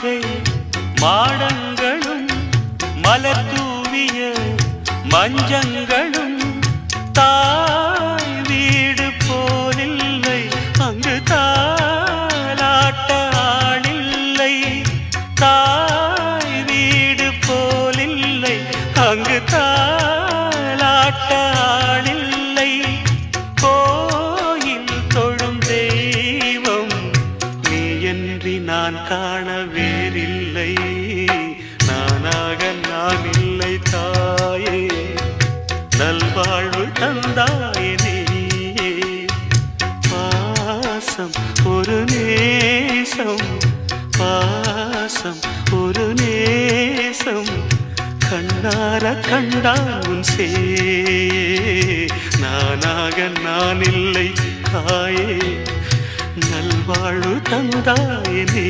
மாளிகை மாடங்களும் மலர் தூவிய மஞ்சங்களும் தாய் வீடு போலில்லை, அங்கு தாலாட்ட ஆளில்லை. தாய் வீடு போலில்லை, அங்கு தாலாட்ட ஆளில்லை. கோயில் தொழும் தெய்வம் நீயன்றி நான் காண வேறில்லை. நானாக நான் இல்லை தாயே, நல்வாழ்வு தந்தாயே நீயே. பாசம் ஒரு நேசம், பாசம் ஒரு நேசம், கண்ணார கண்டான் உன் சே. நானாக நான் இல்லை தாயே, நல்வாழ்வு தந்தாயே நீ.